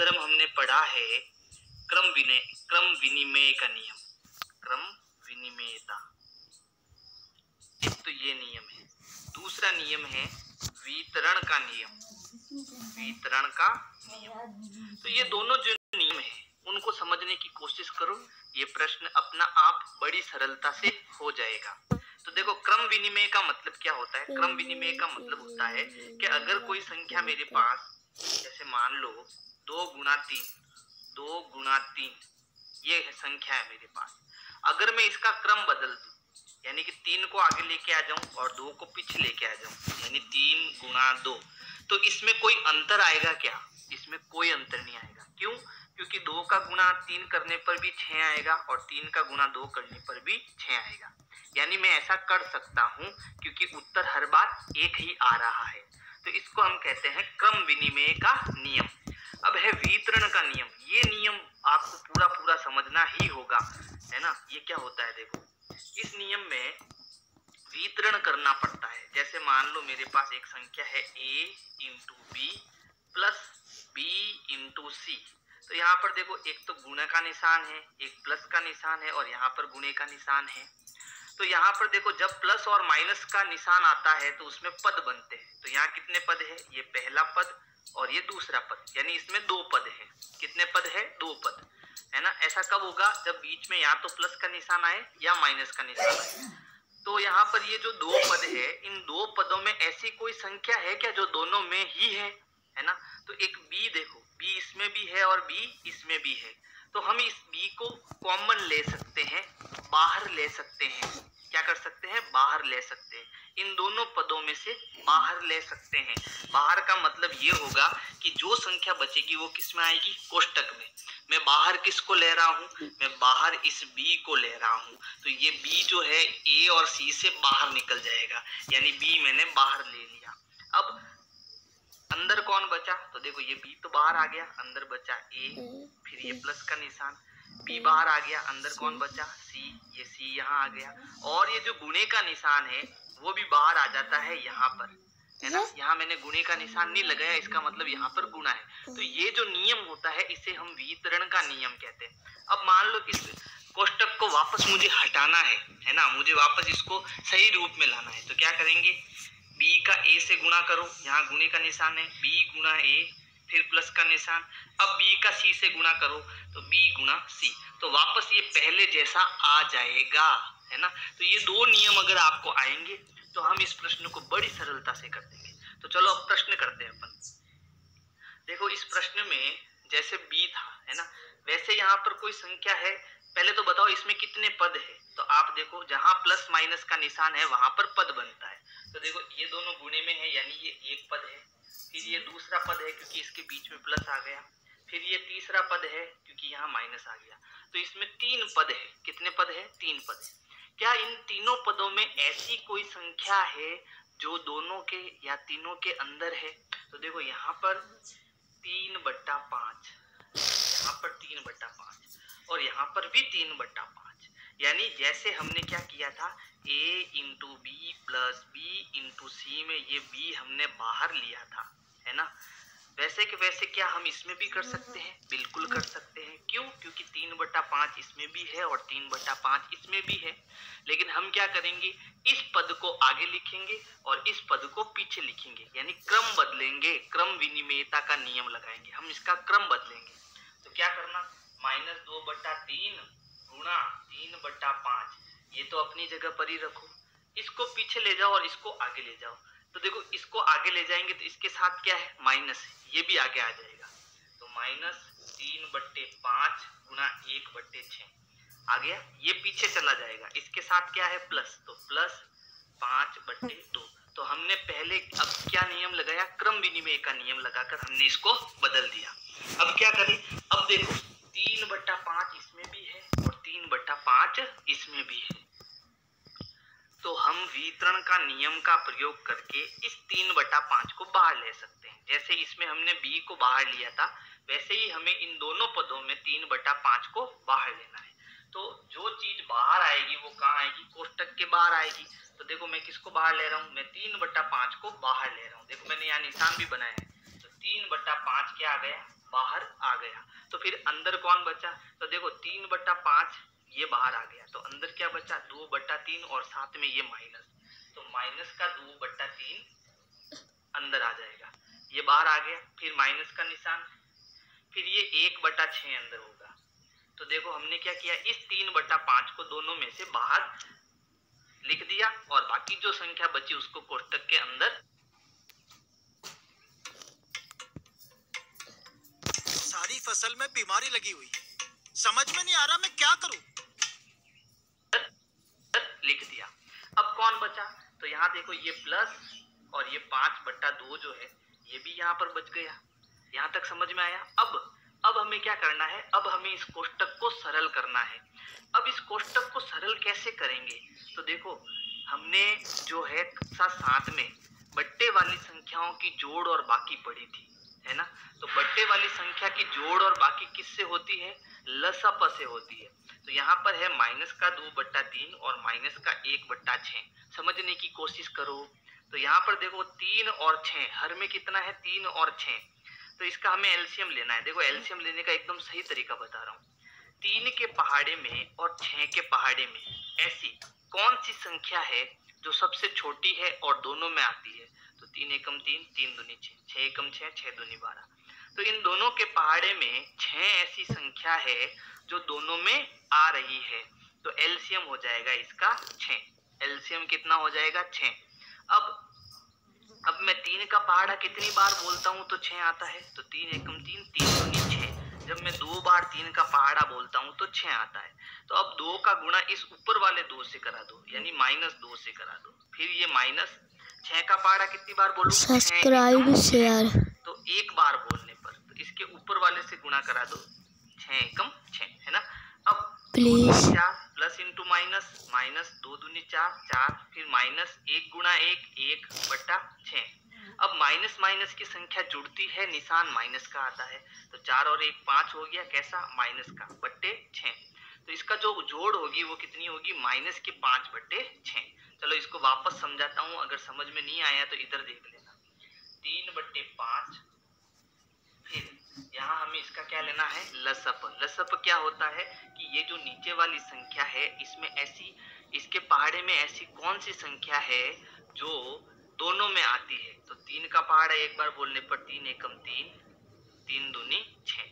अंदर हमने पढ़ा है क्रम विनिमय का नियम, क्रम विनिमयता। एक तो ये नियम है, दूसरा नियम है वितरण का नियम, वितरण का नियम। तो ये दोनों जो नियम है उनको समझने की कोशिश करो, ये प्रश्न अपना आप बड़ी सरलता से हो जाएगा। तो देखो क्रम विनिमय का मतलब क्या होता है? क्रम विनिमय का मतलब होता है कि अगर कोई संख्या मेरे पास, जैसे मान लो 2 गुणा 3 ये संख्या है मेरे पास, अगर मैं इसका क्रम बदल दूं, यानी कि 3 को आगे लेके आ जाऊं और 2 को पीछे लेके आ जाऊं, यानी 3 गुणा 2, तो इसमें कोई अंतर आएगा क्या? इसमें कोई अंतर नहीं आएगा। क्यों? क्योंकि 2 का गुणा 3 करने पर भी 6 आएगा और 3 का गुणा 2 करने पर भी 6 आएगा। यानी मैं ऐसा कर सकता हूं क्योंकि उत्तर हर बार एक ही आ रहा है। तो इसको हम कहते हैं क्रम विनिमय का नियम। अब है वितरण का नियम। ये नियम आपको पूरा समझना ही होगा, है ना। ये क्या होता है देखो, इस नियम में वितरण करना पड़ता है। जैसे मान लो मेरे पास एक संख्या है a into B plus b into C. तो यहाँ पर देखो एक तो गुणा का निशान है, एक प्लस का निशान है और यहाँ पर गुणे का निशान है। तो यहाँ पर देखो जब प्लस और माइनस का निशान आता है तो उसमें पद बनते हैं। तो यहाँ कितने पद है? ये पहला पद और ये दूसरा पद, यानी इसमें 2 पद है। कितने पद है? 2 पद, है ना। ऐसा कब होगा? जब बीच में या तो प्लस का निशान आए या माइनस का निशान आए। तो यहाँ पर ये जो 2 पद है, इन 2 पदों में ऐसी कोई संख्या है क्या जो दोनों में ही है ना। तो एक b देखो, b इसमें भी है और b इसमें भी है। तो हम इस b को कॉमन ले सकते हैं, बाहर ले सकते हैं। क्या कर सकते हैं? बाहर ले सकते हैं। इन दोनों पदों में से बाहर ले सकते हैं। बाहर का मतलब ये होगा कि जो संख्या बचेगी वो किस में आएगी? कोष्टक में। मैं बाहर किसको ले रहा हूं? मैं बाहर इस b को ले रहा हूं। तो ये b जो है a और c से बाहर निकल जाएगा, यानी b मैंने बाहर ले लिया। अब अंदर कौन बचा? तो देखो ये b तो बाहर आ गया, अंदर बचा a, फिर ये प्लस का निशान, b बाहर आ गया, अंदर कौन बचा? c, ये c यहाँ आ गया। और ये जो गुणे का निशान है वो भी बाहर आ जाता है यहाँ पर, है ना। यहाँ मैंने गुणे का निशान नहीं लगाया, इसका मतलब यहाँ पर गुणा है। तो ये जो नियम होता है इसे हम वितरण का नियम कहते हैं। अब मान लो इस कोष्टक को वापस मुझे हटाना है ना, मुझे वापस इसको सही रूप में लाना है। तो क्या करेंगे? b का a से गुणा करो, यहाँ गुणे का निशान है, b गुणा a, फिर प्लस का निशान। अब b का c से गुणा करो तो b गुणा c। तो वापस ये पहले जैसा आ जाएगा, है ना। तो ये 2 नियम अगर आपको आएंगे तो हम इस प्रश्न को बड़ी सरलता से कर देंगे। तो चलो अब प्रश्न करते हैं अपन। देखो इस प्रश्न में जैसे b था, है ना, वैसे यहाँ पर कोई संख्या है। पहले तो बताओ इसमें कितने पद है? तो आप देखो जहां प्लस माइनस का निशान है वहां पर पद बनता है। तो देखो ये दोनों गुणे में है, यानी ये एक पद है, फिर ये दूसरा पद है क्योंकि इसके बीच में प्लस आ गया, फिर ये तीसरा पद है क्योंकि यहाँ माइनस आ गया। तो इसमें 3 पद है। कितने पद है? 3 पद है। क्या इन तीनों पदों में ऐसी कोई संख्या है जो दोनों के या तीनों के अंदर है? तो देखो यहाँ पर 3/5, यहाँ पर 3/5 और यहाँ पर भी 3/5। यानी जैसे हमने क्या किया था, a into B plus B into C में ये b हमने बाहर लिया था, है ना। वैसे के वैसे क्या हम इसमें भी कर सकते हैं? बिल्कुल कर सकते हैं। क्यों? क्योंकि 3/5 इसमें भी है और 3/5 इसमें भी है। लेकिन हम क्या करेंगे? इस पद को आगे लिखेंगे और इस पद को पीछे लिखेंगे, यानी क्रम बदलेंगे। क्रम विनिमयता का नियम लगाएंगे, हम इसका क्रम बदलेंगे। तो क्या करना? -2/3 गुणा 3/5, ये तो अपनी जगह पर ही रखो। इसको पीछे ले जाओ और इसको आगे ले जाओ। तो देखो इसको आगे ले जाएंगे तो इसके साथ क्या है? माइनस है, ये भी आगे आ जाएगा। तो -3/5 गुणा 1/6 आ गया। ये पीछे चला जाएगा, इसके साथ क्या है? प्लस, तो प्लस 5/2। तो हमने पहले अब क्या नियम लगाया? क्रम विनिमय का नियम लगाकर हमने इसको बदल दिया। अब क्या करें? अब देखो 3/5 इसमें भी है और 3/5 इसमें भी है। तो हम वितरण का नियम का प्रयोग करके इस 3/5 को बाहर ले सकते हैं। जैसे इसमें हमने b को बाहर लिया था, वैसे ही हमें इन दोनों पदों में 3/5 को बाहर लेना है। तो जो चीज बाहर आएगी वो कहाँ आएगी? कोष्टक के बाहर आएगी। तो देखो मैं किसको बाहर ले रहा हूँ? मैं 3/5 को बाहर ले रहा हूँ। देखो मैंने यहाँ निशान भी बनाया है। तो 3/5 क्या आ गया? बाहर आ गया, तो फिर अंदर कौन बचा? तो देखो 3/5 ये बाहर आ गया, तो अंदर क्या बचा? 2/3 और साथ में ये माइनस, तो माइनस का 2/3 अंदर आ जाएगा, ये बाहर आ गया, फिर माइनस का निशान, फिर ये 1/6 अंदर होगा। तो देखो हमने क्या किया, इस 3/5 को दोनों में से बाहर लिख दिया और बाकी जो संख्या बची उसको कोष्टक के अंदर। सारी फसल में बीमारी लगी हुई है, समझ में नहीं आ रहा मैं क्या करूं। लिख दिया। अब कौन बचा? तो यहाँ देखो ये प्लस और ये 5/2 जो है ये भी यहाँ पर बच गया। यहाँ तक समझ में आया? अब हमें क्या करना है? अब हमें इस कोष्टक को सरल करना है। अब इस कोष्टक को सरल कैसे करेंगे? तो देखो हमने जो है कक्षा 7 में बट्टे वाली संख्याओं की जोड़ और बाकी पढ़ी थी, है ना? तो बट्टे वाली संख्या की जोड़ और बाकी किससे होती है? लसाप से होती है। तो यहाँ पर है माइनस का 2/3 और माइनस का 1/6। समझने की कोशिश करो। तो यहाँ पर देखो 3 और 6, हर में कितना है? 3 और 6। तो इसका हमें एलसीएम लेना है। देखो एलसीएम लेने का एकदम सही तरीका बता रहा हूँ। 3 के पहाड़े में और 6 के पहाड़े में ऐसी कौन सी संख्या है जो सबसे छोटी है और दोनों में आती है? तो 3 एकम 3, 3 दूनी 6, 6 एकम 6, 6 दूनी 12। तो इन दोनों के पहाड़े में 6 ऐसी संख्या है जो दोनों में आ रही है, तो एलसीएम हो जाएगा इसका 6। एलसीएम कितना हो जाएगा? 6। अब मैं 3 का पहाड़ा कितनी बार बोलता हूँ तो 6 आता है, तो 3 एकम 3, 3 दूनी 6। जब मैं 2 बार 3 का पहाड़ा बोलता हूँ तो 6 आता है। तो अब 2 का गुणा इस ऊपर वाले 2 से करा दो, यानी -2 से करा दो। फिर ये माइनस 6 का पहाड़ा कितनी बार बोलूं? Subscribe share. तो एक बार बोलने पर तो इसके ऊपर वाले से गुणा करा दो, 6 एकम 6, है ना? अब please 4 plus into minus, minus 2 दूनी 4, 4, फिर माइनस 1 गुणा 1, 1/6। अब माइनस माइनस की संख्या जुड़ती है, निशान माइनस का आता है, तो 4 और 1 5 हो गया, कैसा? माइनस का, बट्टे 6। तो इसका जो जोड़ होगी वो कितनी होगी? माइनस के 5/6। चलो इसको वापस समझाता हूँ, अगर समझ में नहीं आया तो इधर देख लेना। 3/5, फिर यहाँ हमें इसका क्या लेना है? लसप। लसप क्या होता है कि ये जो नीचे वाली संख्या है इसमें ऐसी, इसके पहाड़े में ऐसी कौन सी संख्या है जो दोनों में आती है? तो 3 का पहाड़ा एक बार बोलने पर 3 एकम 3, 3 दूनी 6,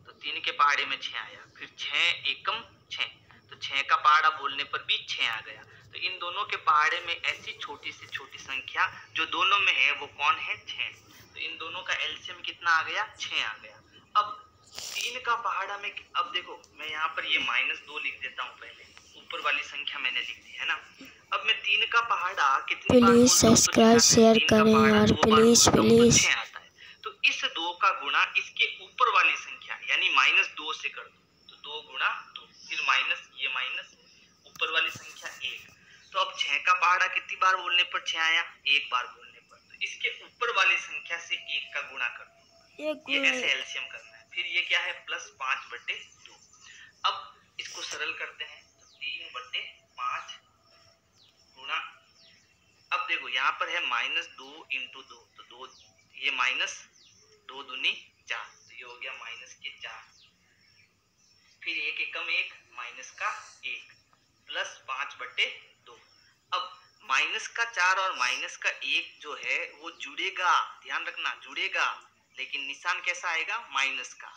तो 3 के पहाड़े में 6 आया। फिर 6 एकम 6, तो 6 का पहाड़ा बोलने पर भी 6 आ गया। तो इन दोनों के पहाड़े में ऐसी छोटी से छोटी संख्या जो दोनों में है वो कौन है? 6। तो इन दोनों का एलसीएम कितना आ गया? 6 आ गया। अब 3 का पहाड़ा में, अब देखो मैं यहाँ पर ये -2 लिख देता हूँ, पहले ऊपर वाली संख्या मैंने लिख दी, है ना? अब मैं 3 का पहाड़ा कितनी बार प्लीज बोलता हूँ? सब्सक्राइब शेयर करें यार, प्लीज प्लीज। 6 आता है। तो इस 2 का गुणा इसके ऊपर वाली संख्या यानी -2 से कर दो, तो 2 गुणा 2, फिर माइनस, ये माइनस, ऊपर वाली संख्या 1। तो अब 6 का पहाड़ा कितनी बार बोलने पर 6 आया? एक बार बोलने पर, तो इसके ऊपर वाली संख्या से 1 का गुणा कर दो, ये ऐसे एलसीएम करना है। फिर ये क्या है? +5/2। अब इसको सरल करते हैं, तो 3/5 गुणा, अब देखो यहाँ पर है -2 × 2, तो 2, ये -2 दूनी 4, तो ये हो गया -4। फिर 1 एकम 1, माइनस का 1, प्लस 5/2। अब माइनस का 4 और माइनस का 1 जो है वो जुड़ेगा, ध्यान रखना जुड़ेगा, लेकिन निशान कैसा आएगा? माइनस का।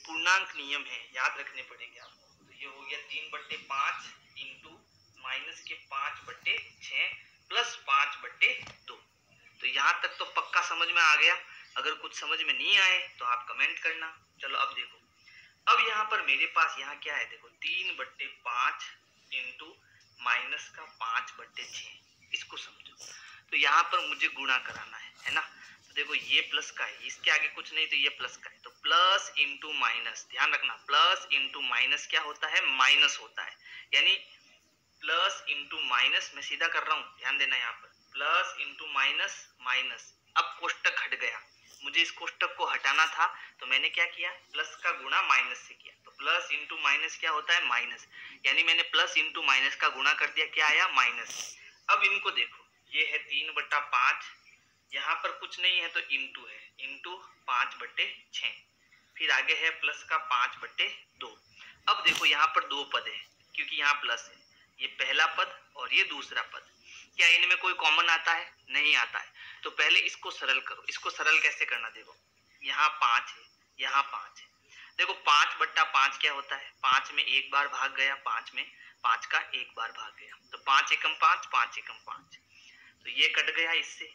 पूर्णांक नियम है, याद रखने पड़ेंगे आपको। तो ये हो गया 3/5 इंटू माइनस के 5/6 प्लस 5/2। तो यहाँ तक तो पक्का समझ में आ गया। अगर कुछ समझ में नहीं आए तो आप कमेंट करना। चलो अब देखो, अब यहाँ पर मेरे पास यहाँ क्या है? देखो 3/5 इंटू माइनस का 5/6, इसको समझो। तो यहाँ पर मुझे गुणा कराना है ना? तो देखो ये प्लस का है, इसके आगे कुछ नहीं, तो ये प्लस का है, तो प्लस इंटू माइनस, ध्यान रखना प्लस इंटू माइनस क्या होता है? माइनस होता है, यानी प्लस इंटू माइनस मैं सीधा कर रहा हूँ, ध्यान देना यहाँ पर, प्लस इंटू माइनस माइनस। अब कोष्टक हट गया, मुझे इस कोष्टक को हटाना था, तो मैंने क्या किया? प्लस का गुणा माइनस से किया, तो प्लस इंटू माइनस क्या होता है? माइनस, यानी मैंने प्लस इंटू माइनस का गुणा कर दिया, क्या आया? माइनस। अब इनको देखो, ये है 3/5, यहाँ पर कुछ नहीं है तो इंटू है, इंटू 5/6, फिर आगे है प्लस का 5/2। अब देखो यहाँ पर दो पद है क्योंकि यहाँ प्लस है, ये पहला पद और ये दूसरा पद। क्या इनमें कोई कॉमन आता है? नहीं आता है। तो पहले इसको सरल करो। इसको सरल कैसे करना? देखो यहाँ 5 है, यहाँ 5 है। देखो 5/5 क्या होता है? 5 में एक बार भाग गया, 5 में 5 का एक बार भाग गया, तो 5 एकम 5, 5 एकम 5, तो ये कट गया इससे,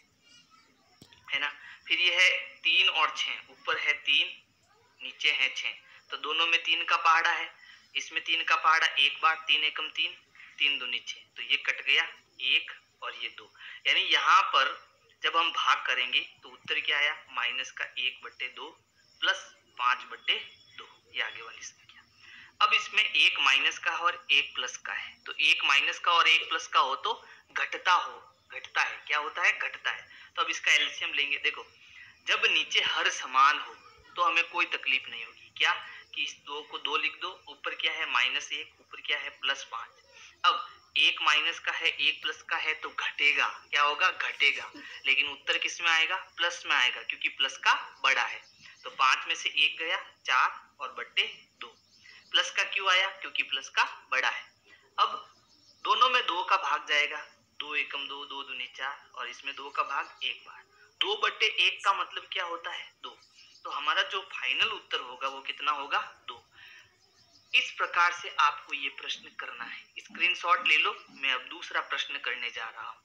है ना। फिर ये है 3 और 6, ऊपर है 3 नीचे है 6, तो दोनों में 3 का पहाड़ा है, इसमें 3 का पहाड़ा एक बार, 3 एकम 3, 3 दूनी 6, तो ये कट गया 1 और ये 2। यानी यहाँ पर जब हम भाग करेंगे तो उत्तर क्या आया? माइनस का 1/2 प्लस 5/2, ये आगे वाली संख्या। अब इसमें एक माइनस का और एक प्लस का है, तो एक माइनस का और एक प्लस का हो तो घटता है। क्या होता है? घटता है। तो अब इसका एलसीएम लेंगे। देखो जब नीचे हर समान हो तो हमें कोई तकलीफ नहीं होगी। क्या कि इस 2 को 2 लिख दो, ऊपर क्या है -1, ऊपर क्या है +5। अब एक माइनस का है एक प्लस का है तो घटेगा, क्या होगा? घटेगा। लेकिन उत्तर किस में आएगा? प्लस में आएगा, क्योंकि प्लस का बड़ा है। तो 5 में से 1 गया 4 और बट्टे 2। प्लस का क्यों आया? क्योंकि प्लस का बड़ा है। अब दोनों में 2 का भाग जाएगा, 2 एकम 2, 2 दूनी 4, और इसमें 2 का भाग एक बार। 2/1 का मतलब क्या होता है? 2। तो हमारा जो फाइनल उत्तर होगा वो कितना होगा? 2। इस प्रकार से आपको ये प्रश्न करना है। स्क्रीनशॉट ले लो, मैं अब दूसरा प्रश्न करने जा रहा हूँ।